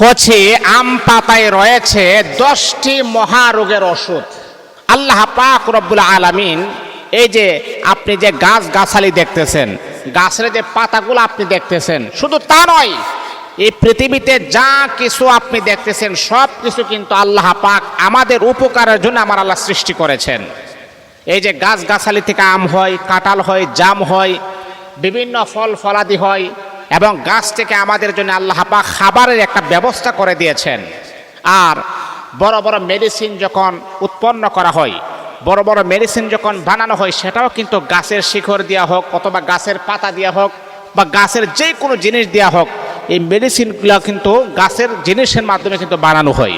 কচি আম পাতায় রয়েছে 10টি মহারোগের ওষুধ। আল্লাহ পাক রব্বুল আলামিন এই যে আপনি যে গাছ গাছালি দেখতেছেন, গাছের যে পাতাগুলো আপনি দেখতেছেন, শুধু তা নয়, এই পৃথিবীতে যা কিছু আপনি দেখতেছেন সব কিছু কিন্তু আল্লাহ পাক আমাদের উপকারের জন্য আমার আল্লাহ সৃষ্টি করেছেন। এই যে গাছ গাছালি থেকে আম হয়, কাঁঠাল হয়, জাম হয়, বিভিন্ন ফল ফলাদি হয়, এবং গাছ থেকে আমাদের জন্য আল্লাহ পাক খাবারের একটা ব্যবস্থা করে দিয়েছেন। আর বড় বড় মেডিসিন যখন উৎপন্ন করা হয়, বড় বড় মেডিসিন যখন বানানো হয়, সেটাও কিন্তু গাছের শিকড় দেওয়া হোক অথবা গাছের পাতা দেওয়া হোক বা গাছের যে কোনো জিনিস দেওয়া হোক, এই মেডিসিনগুলো কিন্তু গাছের জিনিসের মাধ্যমে কিন্তু বানানো হয়।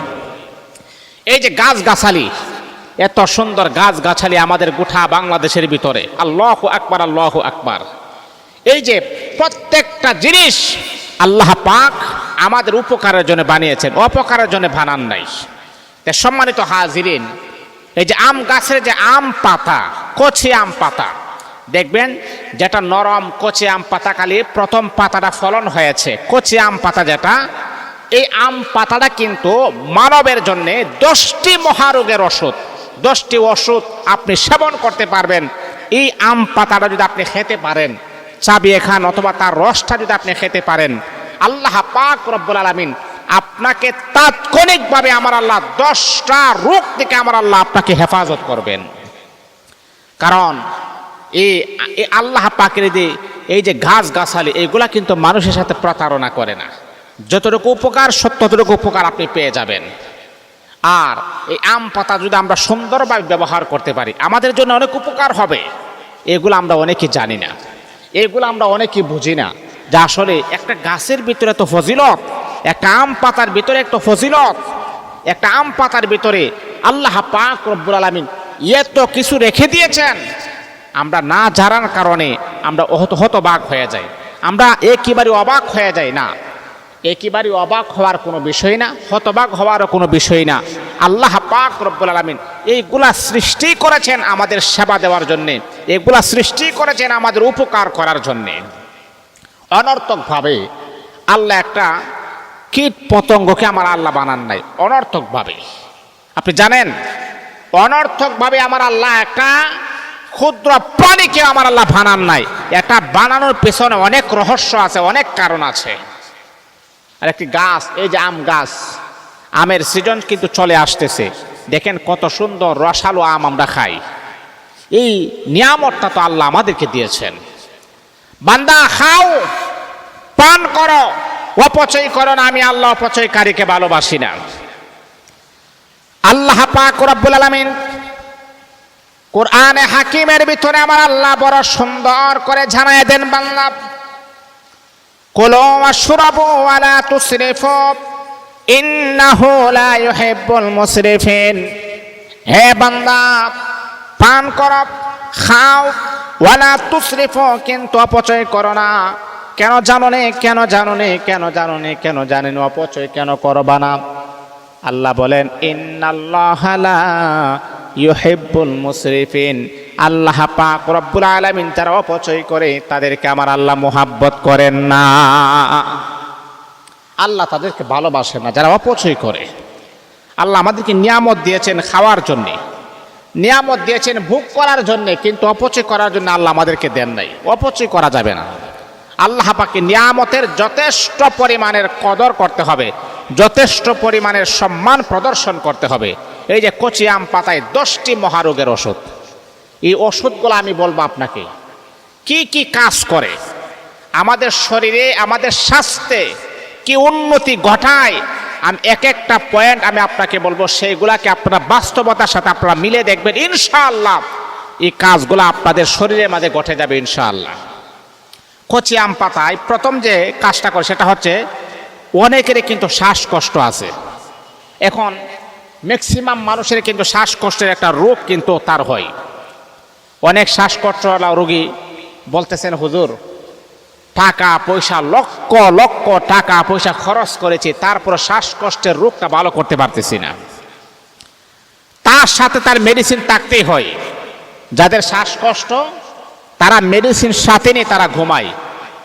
এই যে গাছ গাছালি, এত সুন্দর গাছ গাছালি আমাদের গোটা বাংলাদেশের ভিতরে, আল্লাহু আকবার, আল্লাহু আকবার। এই যে প্রত্যেকটা জিনিস আল্লাহ পাক আমাদের উপকারের জন্য বানিয়েছেন, অপকারের জন্য বানান নাই। তাই সম্মানিত হাজিরিন, এই যে আম গাছের যে আম পাতা, কচি আম পাতা দেখবেন, যেটা নরম কচি আম পাতা, খালি প্রথম পাতাটা ফলন হয়েছে, কচি আম পাতা যেটা, এই আম পাতাটা কিন্তু মানবের জন্য 10টি মহারোগের ওষুধ, 10টি ওষুধ আপনি সেবন করতে পারবেন। এই আম পাতাটা যদি আপনি খেতে পারেন, চাবিয়ে খান অথবা তার রসটা যদি আপনি খেতে পারেন, আল্লাহ পাক রব্বুল আলামিন আপনাকে তাৎক্ষণিকভাবে আমার আল্লাহ 10টা রোগ থেকে আমার আল্লাহ আপনাকে হেফাজত করবেন। কারণ এই আল্লাহ পাকের এই যে গাছ গাছালি, এইগুলা কিন্তু মানুষের সাথে প্রতারণা করে না। যতটুকু উপকার ততটুকু উপকার আপনি পেয়ে যাবেন। আর এই আম পাতা যদি আমরা সুন্দরভাবে ব্যবহার করতে পারি, আমাদের জন্য অনেক উপকার হবে। এগুলো আমরা অনেকেই জানি না, এগুলো আমরা অনেকেই বুঝি না, যে আসলে একটা গাছের ভিতরে তো ফজিলত, একটা আম পাতার ভিতরে একটা ফজিলত, একটা আম পাতার ভিতরে আল্লাহ পাক রব্বুল আলামিন এত কিছু রেখে দিয়েছেন। আমরা না জানার কারণে আমরা হতবাক হয়ে যাই, আমরা একেবারে অবাক হয়ে যাই। না, একেবারে অবাক হওয়ার কোনো বিষয় না, হতবাক হওয়ারও কোনো বিষয় না। আল্লাহ পাক রব্বুল আলামিন এইগুলা সৃষ্টি করেছেন আমাদের সেবা দেওয়ার জন্যে, এগুলা সৃষ্টি করেছেন আমাদের উপকার করার জন্যে। অনর্থকভাবে আল্লাহ একটা কীট পতঙ্গকে আমার আল্লাহ বানান নাই, অনর্থকভাবে। আপনি জানেন, অনর্থকভাবে আমার আল্লাহ একটা ক্ষুদ্র প্রাণীকে আমার আল্লাহ বানান নাই। এটা বানানোর পেছনে অনেক রহস্য আছে, অনেক কারণ আছে। আর একটি গাছ, এই যে আম গাছ, আমের সিজন কিন্তু চলে আসতেছে, দেখেন কত সুন্দর রসালো আম আমরা খাই। এই নিয়ামতটা তো আল্লাহ আমাদেরকে দিয়েছেন। বান্দা খাও, পান করো, অপচয় করো না। আমি আল্লাহ অপচয়কারীকে ভালোবাসি না। আল্লাহ পাক রব্বুল আলামিন কোরআনে হাকিমের ভিতরে আমার আল্লাহ বড় সুন্দর করে জানায় দেন, বান্দা কুলু ওয়াশরাবু ওয়া লা তুসরিফু ইন্নাহু লা ইউহিব্বুল মুসরিফিন। হে বান্দা, পান করো, খাও, ওয়া লা তুসরিফু, কিন্তু অপচয় করো না। কেন জানো নে, কেন জানো নে, কেন জানো নে, কেন জানেন অপচয় কেন করবা না? আল্লাহ বলেন, ইন্নাল্লাহা লা ইউহিব্বুল মুসরিফিন। আল্লাহ পাক রব্বুল আলামিন যারা অপচয় করে তাদেরকে আমার আল্লাহ মোহাব্বত করেন না। আল্লাহ তাদেরকে ভালোবাসেন না যারা অপচয় করে। আল্লাহ আমাদেরকে নিয়ামত দিয়েছেন খাওয়ার জন্যে, নিয়ামত দিয়েছেন ভোগ করার জন্যে, কিন্তু অপচয় করার জন্য আল্লাহ আমাদেরকে দেন নাই। অপচয় করা যাবে না। আল্লাহ পাকে নিয়ামতের যথেষ্ট পরিমাণের কদর করতে হবে, যথেষ্ট পরিমাণের সম্মান প্রদর্শন করতে হবে। এই যে কচি আম পাতায় 10টি মহারোগের ওষুধ, এই ওষুধগুলো আমি বলবো আপনাকে কি কি কাজ করে, আমাদের শরীরে, আমাদের স্বাস্থ্যে কি উন্নতি ঘটায়। আমি এক একটা পয়েন্ট আমি আপনাকে বলবো, সেইগুলাকে আপনারা বাস্তবতার সাথে আপনারা মিলে দেখবেন, ইনশাআল্লাহ এই কাজগুলো আপনাদের শরীরের মাঝে ঘটে যাবে ইনশাআল্লাহ। কচি আম পাতায় প্রথম যে কাজটা করে সেটা হচ্ছে, অনেকেরই কিন্তু শ্বাসকষ্ট আছে। এখন ম্যাক্সিমাম মানুষের কিন্তু শ্বাসকষ্টের একটা রোগ কিন্তু তার হয়। অনেক শ্বাসকষ্টওয়ালা রোগী বলতেছেন, হুজুর টাকা পয়সা লক্ষ লক্ষ টাকা পয়সা খরচ করেছি, তারপর শ্বাসকষ্টের রোগটা ভালো করতে পারতেছি না। তার সাথে তার মেডিসিন থাকতেই হয়। যাদের শ্বাসকষ্ট তারা মেডিসিন সাথে নিয়ে তারা ঘুমায়,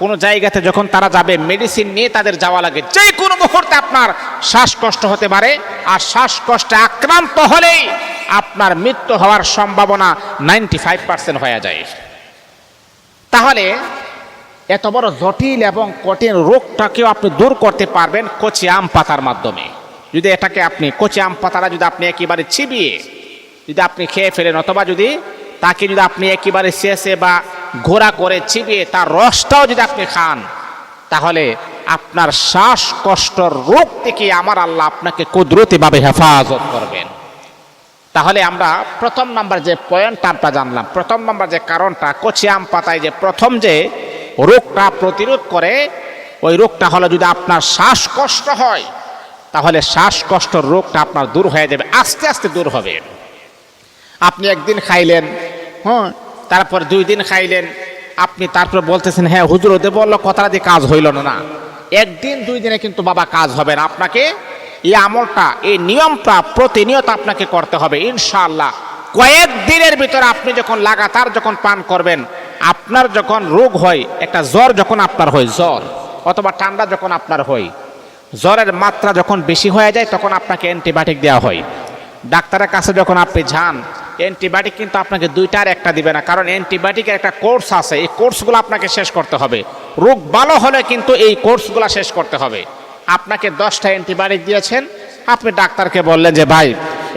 কোনো জায়গাতে যখন তারা যাবে মেডিসিন নিয়ে তাদের যাওয়া লাগে। যে কোনো মুহূর্তে আপনার শ্বাসকষ্ট হতে পারে, আর শ্বাসকষ্টে আক্রান্ত হলেই আপনার মৃত্যু হওয়ার সম্ভাবনা 95% হয়ে যায়। তাহলে এত বড় জটিল এবং কঠিন রোগটাকেও আপনি দূর করতে পারবেন কচি আম পাতার মাধ্যমে। যদি এটাকে আপনি কচি আম পাতাটা যদি আপনি একেবারে চিবিয়ে যদি আপনি খেয়ে ফেলেন, অথবা যদি তাকে যদি আপনি একেবারে শেষে বা ঘোরা করে চিবিয়ে তার রসটাও যদি আপনি খান, তাহলে আপনার শ্বাসকষ্টর রোগ থেকে আমার আল্লাহ আপনাকে কুদরতিভাবে হেফাজত করবেন। তাহলে আমরা প্রথম নাম্বার যে পয়েন্টটা আমরা জানলাম, প্রথম নাম্বার যে কারণটা, কচি আম পাতায় যে প্রথম যে রোগটা প্রতিরোধ করে, ওই রোগটা হলো যদি আপনার শ্বাসকষ্ট হয়, তাহলে শ্বাসকষ্টর রোগটা আপনার দূর হয়ে যাবে, আস্তে আস্তে দূর হবে। আপনি একদিন খাইলেন, তারপর 2 দিন খাইলেন, আপনি তারপর বলতেছেন হ্যাঁ হুজুর ওদের বললো কথাটা দিয়ে কাজ হইল না। না, 1 দিন 2 দিনে কিন্তু বাবা কাজ হবে না। আপনাকে এই আমলটা, এই নিয়মটা প্রতিনিয়ত আপনাকে করতে হবে ইনশাআল্লাহ। কয়েক দিনের ভিতরে আপনি যখন লাগাতার যখন পান করবেন, আপনার যখন রোগ হয়, একটা জ্বর যখন আপনার হয়, জ্বর অথবা ঠান্ডা যখন আপনার হয়, জ্বরের মাত্রা যখন বেশি হয়ে যায়, তখন আপনাকে অ্যান্টিবায়োটিক দেওয়া হয়। ডাক্তারের কাছে যখন আপনি যান, অ্যান্টিবায়োটিক কিন্তু আপনাকে 2টার একটা দিবে না, কারণ অ্যান্টিবায়োটিকের একটা কোর্স আছে, এই কোর্সগুলো আপনাকে শেষ করতে হবে। রোগ ভালো হলে কিন্তু এই কোর্সগুলো শেষ করতে হবে। আপনাকে 10টা অ্যান্টিবায়োটিক দিয়েছেন, আপনি ডাক্তারকে বললেন যে ভাই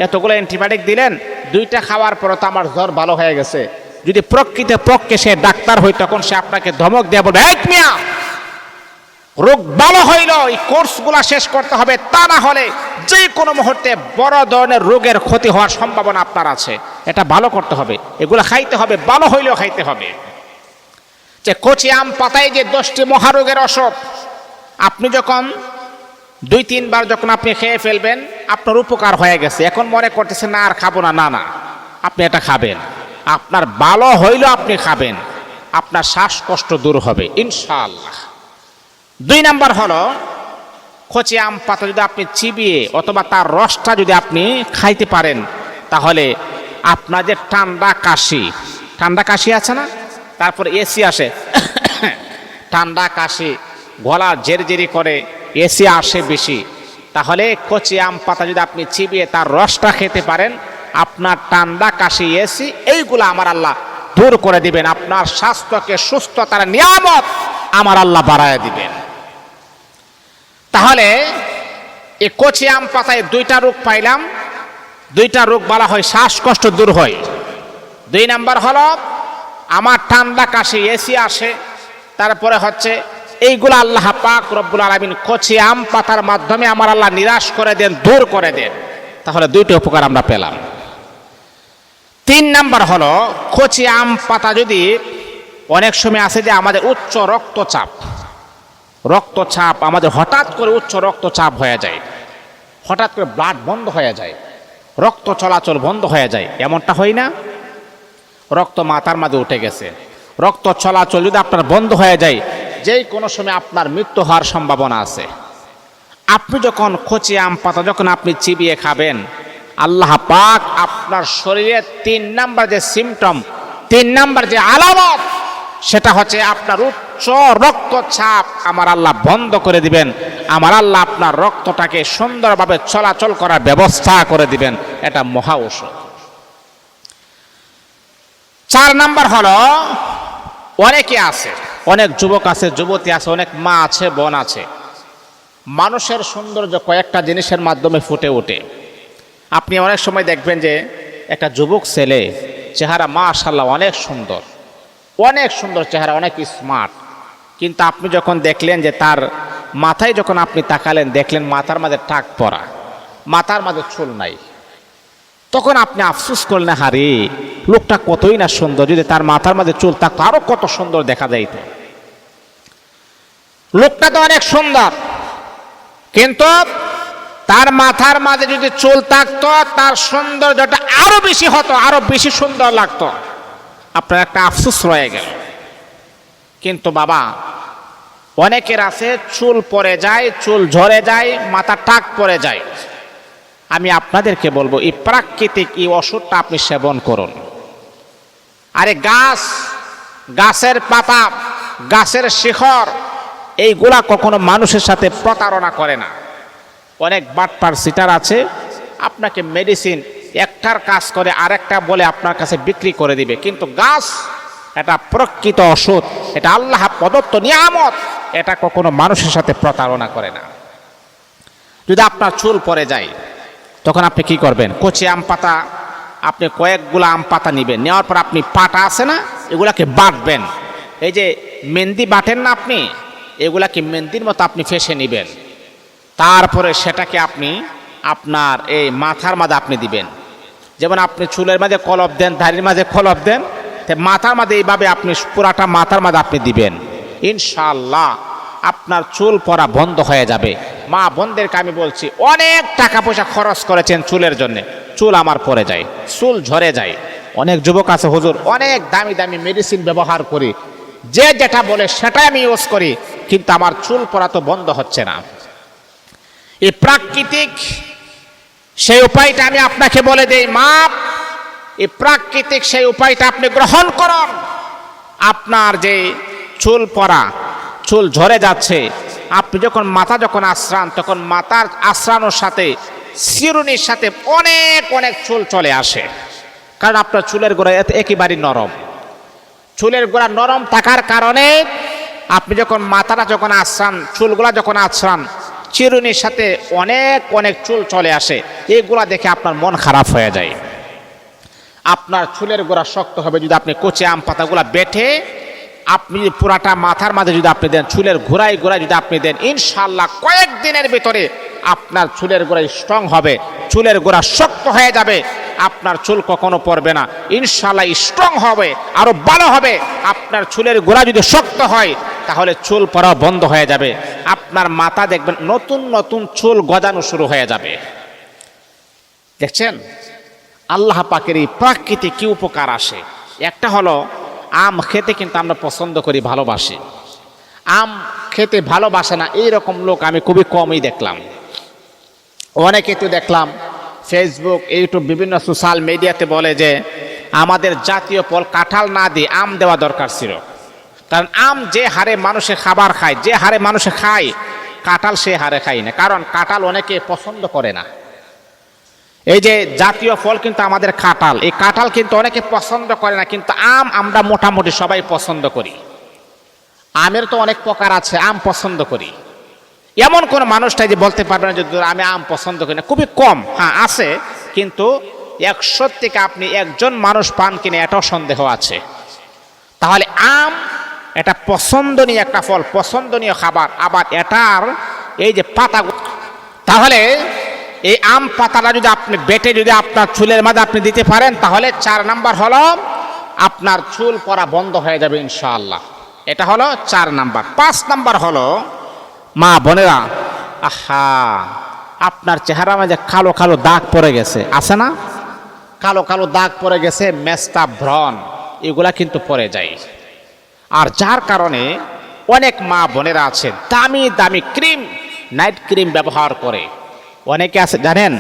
এতগুলো অ্যান্টিবায়োটিক দিলেন, 2টা খাওয়ার পর তো আমার জ্বর ভালো হয়ে গেছে। যদি প্রকৃতপক্ষে সে ডাক্তার হয়, তখন সে আপনাকে ধমক দিয়ে বলবে এই মিয়া, রোগ ভালো হইল, এই কোর্সগুলা শেষ করতে হবে, তা না হলে যে কোনো মুহূর্তে বড় ধরনের রোগের ক্ষতি হওয়ার সম্ভাবনা আপনার আছে। এটা ভালো করতে হবে, এগুলো খাইতে হবে, ভালো হইলেও খাইতে হবে। যে কচি আম পাতায় যে 10টি মহারোগের ওষুধ, আপনি যখন 2-3 বার যখন আপনি খেয়ে ফেলবেন, আপনার উপকার হয়ে গেছে, এখন মনে করতেছেন না আর খাবো না, না না, আপনি এটা খাবেন, আপনার ভালো হইলেও আপনি খাবেন, আপনার শ্বাসকষ্ট দূর হবে ইনশাআল্লাহ। 2 নাম্বার হলো, কচি আম পাতা যদি আপনি চিবিয়ে অথবা তার রসটা যদি আপনি খাইতে পারেন, তাহলে আপনার যে ঠান্ডা কাশি আছে না, তারপর এসি আসে, ঠান্ডা কাশি, গলা জেরজেরি করে, এসি আসে বেশি, তাহলে কচি আম পাতা যদি আপনি চিবিয়ে তার রসটা খেতে পারেন, আপনার ঠান্ডা কাশি, এসি এইগুলো আমার আল্লাহ দূর করে দিবেন। আপনার স্বাস্থ্যকে সুস্থতার নিয়ামত আমার আল্লাহ বাড়ায় দিবেন। তাহলে এই কচি আম পাতায় 2টা রোগ পাইলাম, 2টা রোগ বলা হয় শ্বাসকষ্ট দূর হয়। 2 নাম্বার হলো আমার ঠান্ডা কাশি, এসি আসে, তারপরে হচ্ছে এইগুলো আল্লাহ পাক রব্বুল আলামিন কচি আম পাতার মাধ্যমে আমার আল্লাহ নিরাশ করে দেন, দূর করে দেন। তাহলে 2টি উপকার আমরা পেলাম। 3 নাম্বার হলো, কচি আম পাতা যদি, অনেক সময় আছে যে আমাদের উচ্চ রক্তচাপ আমাদের হঠাৎ করে উচ্চ রক্তচাপ হয়ে যায়, হঠাৎ করে ব্লাড বন্ধ হয়ে যায়, রক্ত চলাচল বন্ধ হয়ে যায়, এমনটা হয় না? রক্ত মাথার মাঝে উঠে গেছে, রক্ত চলাচল যদি আপনার বন্ধ হয়ে যায়, যেই কোনো সময় আপনার মৃত্যু হওয়ার সম্ভাবনা আছে। আপনি যখন কচি আম পাতা যখন আপনি চিবিয়ে খাবেন, আল্লাহ পাক আপনার শরীরে 3 নাম্বার যে সিমটম, 3 নাম্বার যে আলামত, সেটা হচ্ছে আপনার উচ্চ রক্তচাপ আমার আল্লাহ বন্ধ করে দিবেন। আমার আল্লাহ আপনার রক্তটাকে সুন্দরভাবে চলাচল করার ব্যবস্থা করে দিবেন। এটা মহা ঔষধ। 4 নাম্বার হলো, অনেকে আছে, অনেক যুবক আছে, যুবতী আছে, অনেক মা আছে, বোন আছে, মানুষের সৌন্দর্য কয়েকটা জিনিসের মাধ্যমে ফুটে ওঠে। আপনি অনেক সময় দেখবেন যে একটা যুবক ছেলে, চেহারা মাশাআল্লাহ অনেক সুন্দর, অনেক সুন্দর চেহারা, অনেক স্মার্ট, কিন্তু আপনি যখন দেখলেন যে তার মাথায় যখন আপনি তাকালেন, দেখলেন মাথার মাঝে টাক পড়া, মাথার মাঝে চুল নাই, তখন আপনি আফসোস করলেন, হারে লোকটা কতই না সুন্দর, যদি তার মাথার মাঝে চুল থাকতো আরো কত সুন্দর দেখা যাইত। লোকটা তো অনেক সুন্দর, কিন্তু তার মাথার মাঝে যদি চুল থাকতো, তার সৌন্দর্যটা আরো বেশি হতো, আরো বেশি সুন্দর লাগতো। আপনার একটা আফসোস রয়ে গেল। কিন্তু বাবা, অনেকের আছে চুল পড়ে যায়, চুল ঝরে যায়, মাথা টাক পড়ে যায়। আমি আপনাদেরকে বলবো, এই প্রাকৃতিক এই ওষুধটা আপনি সেবন করুন। আরে গাছের পাতা গাছের শিখর, এইগুলা কখনো মানুষের সাথে প্রতারণা করে না। অনেক বাটপার সিটার আছে, আপনাকে মেডিসিন একটার কাজ করে আরেকটা বলে আপনার কাছে বিক্রি করে দিবে, কিন্তু গাছ এটা প্রকৃত ওষুধ, এটা আল্লাহ প্রদত্ত নিয়ামত, এটা কখনো মানুষের সাথে প্রতারণা করে না। যদি আপনার চুল পড়ে যায় তখন আপনি কি করবেন? কচি আম পাতা, আপনি কয়েকগুলো আম পাতা নেবেন, নেওয়ার পর আপনি পাটা আছে না, এগুলাকে বাটবেন। এই যে মেহেন্দি বাটেন না আপনি, এগুলাকে মেহেন্দির মতো আপনি ফেসে নেবেন। তারপরে সেটাকে আপনি আপনার এই মাথার মাঝে আপনি দিবেন। যেমন আপনি চুলের মাঝে কলপ দেন, দাড়ির মাঝে কলপ দেন, মাথার মাঝে এইভাবে আপনি পুরাটা মাথার মাঝে আপনি দিবেন। ইনশাআল্লাহ আপনার চুল পড়া বন্ধ হয়ে যাবে। মা বোনদেরকে আমি বলছি, অনেক টাকা পয়সা খরচ করেছেন চুলের জন্য, চুল আমার পড়ে যায়, চুল ঝরে যায়। অনেক যুবক আছে, হুজুর অনেক দামি দামি মেডিসিন ব্যবহার করি, যে যেটা বলে সেটাই আমি ইউজ করি, কিন্তু আমার চুল পড়া তো বন্ধ হচ্ছে না। এই প্রাকৃতিক সেই উপায়টা আমি আপনাকে বলে দেই, মাপ, এই প্রাকৃতিক সেই উপায়টা আপনি গ্রহণ করুন। আপনার যে চুল পড়া, চুল ঝরে যাচ্ছে, আপনি যখন মাথা যখন আশ্রান, তখন মাথার আশ্রানোর সাথে চিরুনির সাথে অনেক অনেক চুল চলে আসে, কারণ আপনার চুলের গোড়া একেবারেই নরম। চুলের গোড়া নরম থাকার কারণে আপনি যখন মাথাটা যখন আশ্রান, চুলগুলা যখন আশ্রান, চিরুনির সাথে অনেক অনেক চুল চলে আসে, এইগুলা দেখে আপনার মন খারাপ হয়ে যায়। আপনার চুলের গোড়া শক্ত হবে যদি আপনি কচি আম পাতাগুলা বেটে আপনি পুরাটা মাথার মাঝে যদি আপনি দেন, চুলের গোড়ায় গোড়ায় যদি আপনি দেন, ইনশাআল্লাহ কয়েকদিনের ভিতরে আপনার চুলের গোড়া স্ট্রং হবে, চুলের গোড়া শক্ত হয়ে যাবে, আপনার চুল কখনো পড়বে না, ইনশাআল্লাহ স্ট্রং হবে, আরো ভালো হবে। আপনার চুলের গোড়া যদি শক্ত হয় তাহলে চুল পড়া বন্ধ হয়ে যাবে, আপনার মাথা দেখবেন নতুন নতুন চুল গজানো শুরু হয়ে যাবে। দেখছেন আল্লাহ পাকের এই প্রাকৃতিক কি উপকার আসে। একটা হলো আম খেতে কিন্তু আমরা পছন্দ করি, ভালোবাসি। আম খেতে ভালোবাসে না এইরকম লোক আমি খুবই কমই দেখলাম। অনেকে তো দেখলাম ফেসবুক, ইউটিউব, বিভিন্ন সোশ্যাল মিডিয়াতে বলে যে আমাদের জাতীয় ফল কাঁঠাল না দিয়ে আম দেওয়া দরকার ছিল, কারণ আম যে হারে মানুষে খাবার খায়, যে হারে মানুষে খায়, কাঁঠাল সে হারে খায় না, কারণ কাঁঠাল অনেকে পছন্দ করে না। এই যে জাতীয় ফল কিন্তু আমাদের কাঁঠাল, এই কাঁঠাল কিন্তু অনেকে পছন্দ করে না, কিন্তু আম আমরা মোটামুটি সবাই পছন্দ করি। আমের তো অনেক প্রকার আছে, আম পছন্দ করি। এমন কোন মানুষটাই যে বলতে পারবে না যে আমি আম পছন্দ করি না, খুবই কম। হ্যাঁ আছে, কিন্তু 100 থেকে আপনি একজন মানুষ পান কিনা এটাও সন্দেহ আছে। তাহলে আম এটা পছন্দনীয় একটা ফল, পছন্দনীয় খাবার। আবার এটার এই যে পাতা, তাহলে এই আম পাতাটা যদি আপনি বেটে যদি আপনার চুলের মাঝে আপনি দিতে পারেন, তাহলে 4 নাম্বার হলো আপনার চুল পড়া বন্ধ হয়ে যাবে ইনশাআল্লাহ। এটা হলো 4 নাম্বার। 5 নাম্বার হলো, মা বোনেরা, আহা আপনার চেহারা মাঝে কালো কালো দাগ পড়ে গেছে, আছে না? কালো কালো দাগ পড়ে গেছে, মেস্তা, ব্রণ, এগুলা কিন্তু পড়ে যায়। আর যার কারণে অনেক মা বোনেরা আছে দামি দামি ক্রিম, নাইট ক্রিম ব্যবহার করে। অনেকে আছে জানেন,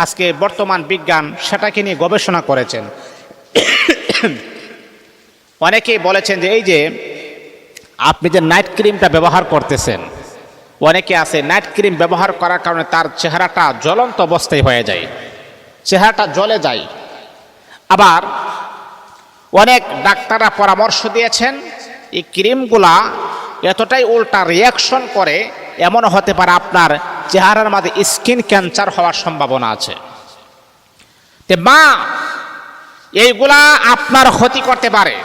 আজকে বর্তমান বিজ্ঞান সেটাকে নিয়ে গবেষণা করেছেন। অনেকেই বলেছেন যে এই যে আপনি যে নাইট ক্রিমটা ব্যবহার করতেছেন, অনেকে আছে নাইট ক্রিম ব্যবহার করার কারণে তার চেহারাটা জ্বলন্ত অবস্থায় হয়ে যায়, চেহারাটা জ্বলে যায়। আবার অনেক ডাক্তাররা পরামর্শ দিয়েছেন এই ক্রিমগুলা এতটাই উল্টা রিয়াকশন করে, এমন হতে পারে আপনার চেহারার মাঝে স্কিন ক্যান্সার হওয়ার সম্ভাবনা আছে। তে মা, এইগুলা আপনার ক্ষতি করতে পারে,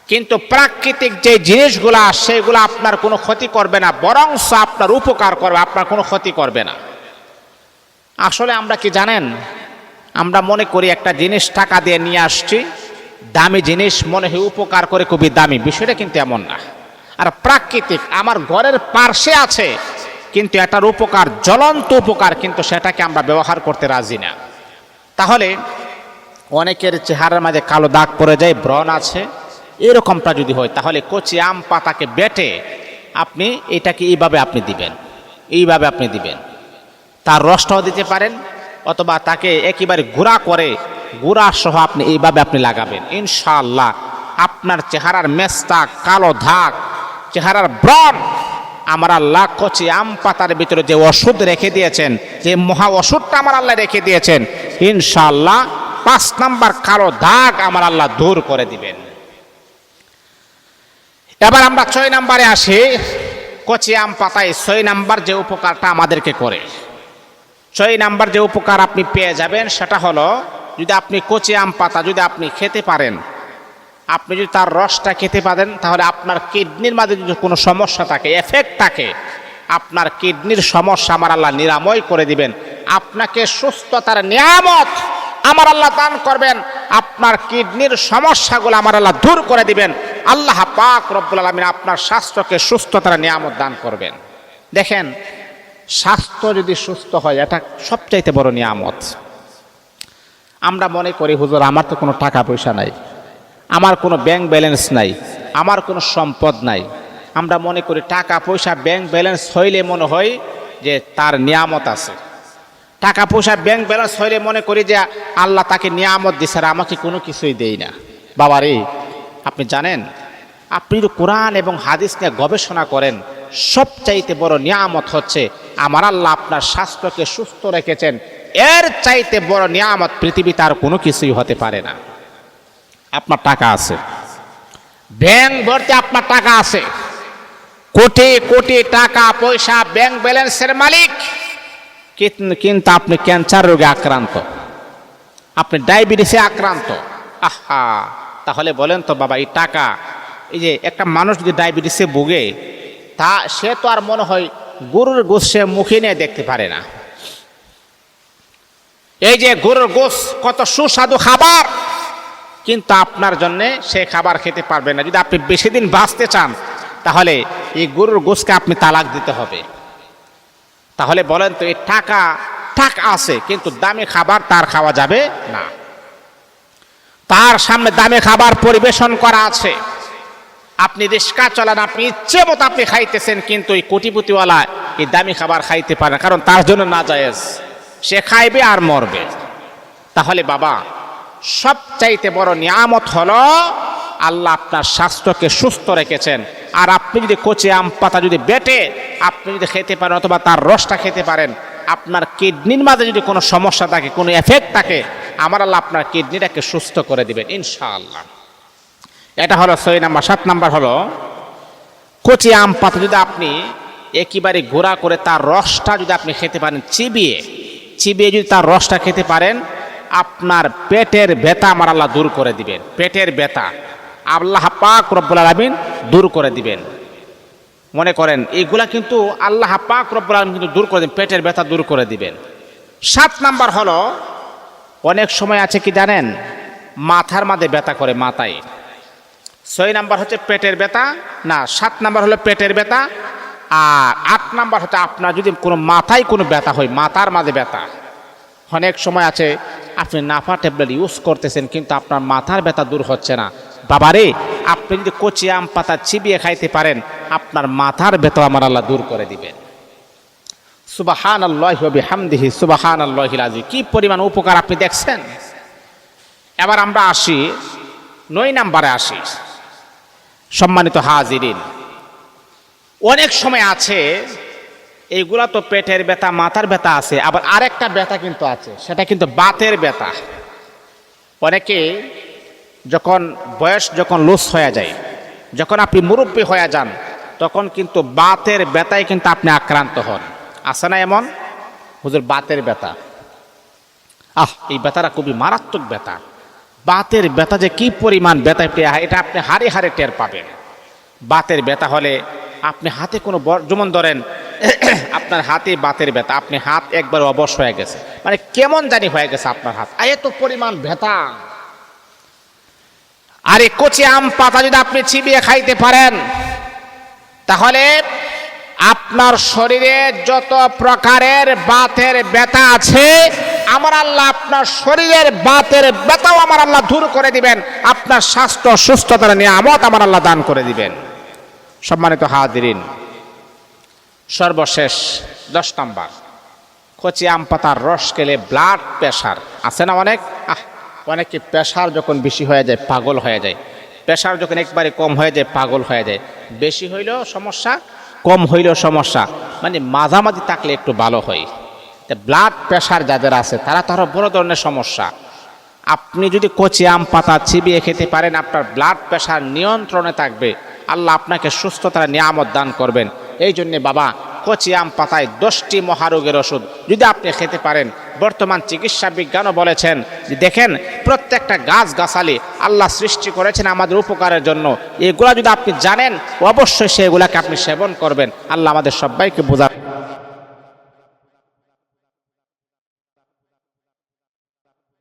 কিন্তু প্রাকৃতিক যে জিনিসগুলা সেগুলো আপনার কোনো ক্ষতি করবে না, বরং আপনার উপকার করবে, আপনার কোনো ক্ষতি করবে না। আসলে আমরা কি জানেন, আমরা মনে করি একটা জিনিস টাকা দিয়ে নিয়ে আসছি, দামি জিনিস মনে হয় উপকার করে, খুবই দামি, বিষয়টা কিন্তু এমন না। আর প্রাকৃতিক আমার ঘরের পার্শ্বে আছে, কিন্তু এটার উপকার জ্বলন্ত উপকার, কিন্তু সেটাকে আমরা ব্যবহার করতে রাজি না। তাহলে অনেকের চেহারার মাঝে কালো দাগ পড়ে যায়, ব্রণ আছে, এরকমটা যদি হয়, তাহলে কচি আম পাতাকে বেটে আপনি এটাকে এইভাবে আপনি দিবেন, এইভাবে আপনি দিবেন। তার রসটাও দিতে পারেন, অথবা তাকে একেবারে গুঁড়া করে, গুঁড়া সহ আপনি এইভাবে আপনি লাগাবেন। ইনশাআল্লাহ আপনার চেহারার মেস্তা, কালো দাগ, চেহারার ব্রণ, আমার আল্লাহ কচি আম পাতার ভিতরে যে ওষুধ রেখে দিয়েছেন, যে মহা ওষুধটা আমার আল্লাহ রেখে দিয়েছেন, ইনশাআল্লাহ 5 নাম্বার কালো দাগ আমার আল্লাহ দূর করে দিবেন। এবার আমরা 6 নাম্বারে আসি। কচি আম পাতায় 6 নাম্বার যে উপকারটা আমাদেরকে করে, 6 নাম্বার যে উপকার আপনি পেয়ে যাবেন সেটা হলো, যদি আপনি কচি আম পাতা যদি আপনি খেতে পারেন, আপনি যদি তার রসটা খেতে পারেন, তাহলে আপনার কিডনির মাঝে যদি কোনো সমস্যা থাকে, এফেক্ট থাকে, আপনার কিডনির সমস্যা আমার আল্লাহ নিরাময় করে দিবেন। আপনাকে সুস্থতার নিয়ামত আমার আল্লাহ দান করবেন, আপনার কিডনির সমস্যাগুলো আমার আল্লাহ দূর করে দিবেন। আল্লাহ পাক রব্বুল আলামিন আপনার স্বাস্থ্যকে সুস্থতার নিয়ামত দান করবেন। দেখেন, স্বাস্থ্য যদি সুস্থ হয়, এটা সবচাইতে বড় নিয়ামত। আমরা মনে করি, হুজুর আমার তো কোনো টাকা পয়সা নাই, আমার কোনো ব্যাংক ব্যালেন্স নাই, আমার কোনো সম্পদ নাই। আমরা মনে করি টাকা পয়সা ব্যাংক ব্যালেন্স হইলে মনে হয় যে তার নিয়ামত আছে। টাকা পয়সা ব্যাংক ব্যালেন্স হইলে মনে করি যে আল্লাহ তাকে নিয়ামত দিছে, আর আমাকে কোনো কিছুই দেই না। বাবারে, আপনি জানেন, আপনি যদি কোরআন এবং হাদিস নিয়ে গবেষণা করেন, সবচাইতে বড় নিয়ামত হচ্ছে আমার আল্লাহ আপনার স্বাস্থ্যকে সুস্থ রেখেছেন। এর চাইতে বড় নিয়ামত পৃথিবীতে আর কোনো কিছুই হতে পারে না। আপনার টাকা আছে, ব্যাংক ভর্তি আপনার টাকা আছে, কোটি কোটি টাকা পয়সা ব্যাংক ব্যালেন্সের মালিক, কিন্তু আপনি ক্যান্সার রোগে আক্রান্ত, আপনি ডায়াবেটিসে আক্রান্ত। আহা, তাহলে বলেন তো বাবা, এই টাকা, এই যে একটা মানুষ যদি ডায়াবেটিসে ভুগে, তা সে তো আর মনে হয় গরুর গোশ সে মুখে নিয়ে দেখতে পারে না। এই যে গরুর গোশ কত সুস্বাদু খাবার, কিন্তু আপনার জন্য সে খাবার খেতে পারবে না। যদি আপনি বেশি দিন বাঁচতে চান, তাহলে এই গরুর গোশকে আপনি তালাক দিতে হবে। তাহলে বলেন তো, এই টাকা আছে, কিন্তু দামি খাবার তার খাওয়া যাবে না। তার সামনে দামি খাবার পরিবেশন করা আছে, আপনি রিস্কা চালান, আপনি ইচ্ছে মতো আপনি খাইতেছেন, কিন্তু এই কোটিপতিওয়ালা এই দামি খাবার খাইতে পারে না, কারণ তার জন্য নাজায়েজ, সে খাইবে আর মরবে। তাহলে বাবা, সবচাইতে বড় নিয়ামত হলো আল্লাহ আপনার স্বাস্থ্যকে সুস্থ রেখেছেন। আর আপনি যদি কচি আম পাতা যদি বেটে আপনি যদি খেতে পারেন, অথবা তার রসটা খেতে পারেন, আপনার কিডনির মাঝে যদি কোনো সমস্যা থাকে, কোনো এফেক্ট থাকে, আমার আল্লাহ আপনার কিডনিটাকে সুস্থ করে দিবেন ইনশাআল্লাহ। এটা হলো 6 নাম্বার। 7 নাম্বার হলো, কচি আম পাতা যদি আপনি একেবারে গুঁড়া করে তার রসটা যদি আপনি খেতে পারেন, চিবিয়ে যদি তার রসটা খেতে পারেন, আপনার পেটের ব্যথা আমার আল্লাহ দূর করে দিবেন। পেটের ব্যথা আল্লাহ পাক রব্বুল আলামিন দূর করে দিবেন। মনে করেন, এইগুলা কিন্তু আল্লাহ পাক রব্বুল আলামিন কিন্তু দূর করে দিবেন, পেটের ব্যথা দূর করে দিবেন। 7 নাম্বার হলো, অনেক সময় আছে কি জানেন, মাথার মাঝে ব্যথা করে, মাথায়। 6 নাম্বার হচ্ছে পেটের ব্যথা, না 7 নাম্বার হলো পেটের ব্যথা, আর 8 নাম্বার হচ্ছে আপনার যদি কোনো মাথায় কোনো ব্যথা হয়, মাথার মাঝে ব্যথা। অনেক সময় আছে আপনি নাফা ট্যাবলেট ইউজ করতেছেন, কিন্তু আপনার মাথার ব্যথা দূর হচ্ছে না। বাবারে, আপনি যদি কচি আম পাতা চিবিয়ে খাইতে পারেন, আপনার মাথার ব্যথা আমার আল্লাহ দূর করে দিবেন। সুবহানাল্লাহি ওয়া বিহামদিহি সুবহানাল্লাহিল আযীম। কি পরিমাণ উপকার আপনি দেখছেন। এবার আমরা আসি 9 নাম্বারে আসি। সম্মানিত হাজিরিন, অনেক সময় আছে, এইগুলা তো পেটের ব্যথা, মাথার ব্যথা আছে, আবার আরেকটা ব্যথা কিন্তু আছে, সেটা কিন্তু বাতের ব্যথা। অনেকে যখন বয়স যখন লুজ হয়ে যায়, যখন আপনি মুরব্বী হয়ে যান, তখন কিন্তু বাতের ব্যথায় কিন্তু আপনি আক্রান্ত হন। আছে না এমন, হুজুর বাতের ব্যথা, এই ব্যথাটা খুবই মারাত্মক ব্যথা। বাতের ব্যথা যে কি পরিমাণ ব্যথা, এটা আপনি হারে হারে টের পাবেন। বাতের ব্যথা হলে আপনি হাতে কোনো যেমন ধরেন আপনার হাতে বাতের ব্যথা, আপনি হাত একবার অবশ হয়ে গেছে, মানে কেমন জানি হয়ে গেছে আপনার হাত, এত পরিমাণ ব্যথা। আর এই কচি আম পাতা যদি আপনি চিবিয়ে খাইতে পারেন, তাহলে আপনার শরীরে যত প্রকারের বাতের ব্যথা আছে, আমার আল্লাহ আপনার শরীরের বাতের ব্যথাও আমার আল্লাহ দূর করে দিবেন। আপনার স্বাস্থ্য সুস্থতার নিয়ামত আমার আল্লাহ দান করে দিবেন। সম্মানিত হাজিরিন, সর্বশেষ 10 নাম্বার, কচি আম পাতার রস খেলে ব্লাড প্রেশার আছে না, অনেকে প্রেশার যখন বেশি হয়ে যায় পাগল হয়ে যায়, প্রেশার যখন একবারে কম হয়ে যায় পাগল হয়ে যায়, বেশি হইলেও সমস্যা, কম হইলেও সমস্যা, মানে মাঝামাঝি থাকলে একটু ভালো হয়। ব্লাড প্রেশার যাদের আছে তারা তো আরও বড় ধরনের সমস্যা। আপনি যদি কচি আম পাতা চিবিয়ে খেতে পারেন, আপনার ব্লাড প্রেশার নিয়ন্ত্রণে থাকবে, আল্লাহ আপনাকে সুস্থতার নিয়ামত দান করবেন। এই জন্যে বাবা, কচি আম পাতায় 10টি মহারোগের ওষুধ যদি আপনি খেতে পারেন। বর্তমান চিকিৎসা বিজ্ঞানও বলেছেন যে দেখেন, প্রত্যেকটা গাছ গাছালি আল্লাহ সৃষ্টি করেছেন আমাদের উপকারের জন্য। এগুলা যদি আপনি জানেন, অবশ্যই সেগুলাকে আপনি সেবন করবেন। আল্লাহ আমাদের সবাইকে বোঝা